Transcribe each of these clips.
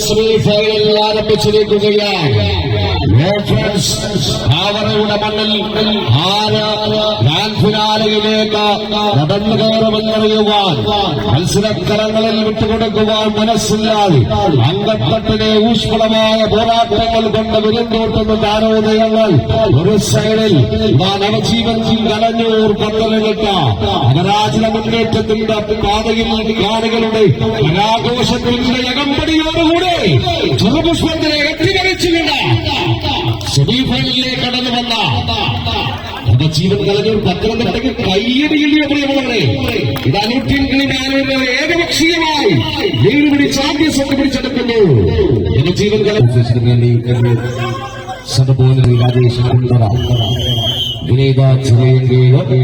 Semifinal ആരംഭിച്ചിരിക്കുകയാണ്. അവരുടെ മണ്ണിൽ ഗ്രാൻഡ് ഫിനാലയിലേക്ക് കടന്നു കയറുമെന്നറിയുവാൻ മത്സരക്കരങ്ങളിൽ വിട്ടുകൊടുക്കുവാൻ മനസ്സില്ലാതെ അങ്കത്തട്ടിലെ ഊഷ്മളമായ പോരാട്ടങ്ങൾ കൊണ്ട് വിരുന്തോട്ടുന്ന താരോദയങ്ങൾ ഒരു സൈഡിൽ നവജീവൻ കലഞ്ഞൂർ പത്തനംതിട്ട അപരാജിത മുന്നേറ്റത്തിന്റെ പാതയിൽ കാണികളുടെ കലാഘോഷത്തിന്റെ അകമ്പടിയോടുകൂടെ ചെറുപുഷ്പത്തിനെ എത്തിവരിച്ചുകൊണ്ട് സെമിഫൈനലിലേക്ക് കടന്നു വന്ന നവജീവൻ കലഞ്ഞൂർ പത്തനംതിട്ടയ്ക്ക് കയ്യടിയില്ലേ പ്രിയമുള്ളവരെ. ഇത് അനൂഠ്യൻ കളിമാരുടെ ഏകപക്ഷീയമായി നേരിപിടിച്ച് ആദ്യ സ്വത്ത് പിടിച്ചെടുക്കുന്നു. നവജീവൻ കലഞ്ഞൂർ സദബോധ രാജേഷ് കുണ്ടറ വിനീത ചിറയങ്കേട്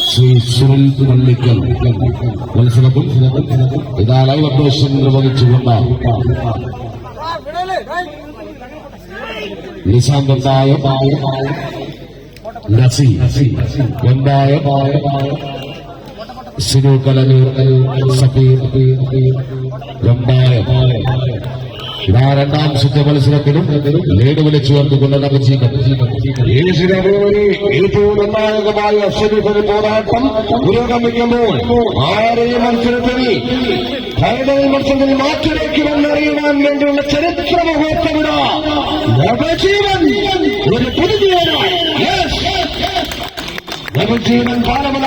ശ്രീ സുനിൽ പള്ളിക്കൽ മത്സരത്തിൽ ഇതാ ലൈവ് അപ്ഡേഷൻ നിർവഹിച്ചുകൊണ്ട് നിശാന്തമായ നസി എന്തായ സിനു കലനൂർ സഫീർ ഇതാ രണ്ടാം ശുദ്ധ മത്സരത്തിലും ലീഡ് വിളിച്ചു ചേർത്തുകൊണ്ട് ഏറ്റവും നിർണായകമായ സെമിഫൈനൽ പോരാട്ടം പുരോഗമിക്കുമ്പോൾ ആരെയും മത്സരത്തിൽ മാറ്റിവെക്കുമെന്നറിയുവാൻ വേണ്ടിയുള്ള ചരിത്ര മുഹൂർത്തമിട നവജീവൻ ഒരു പുതുജീവനായി നവജീവൻ പാലമല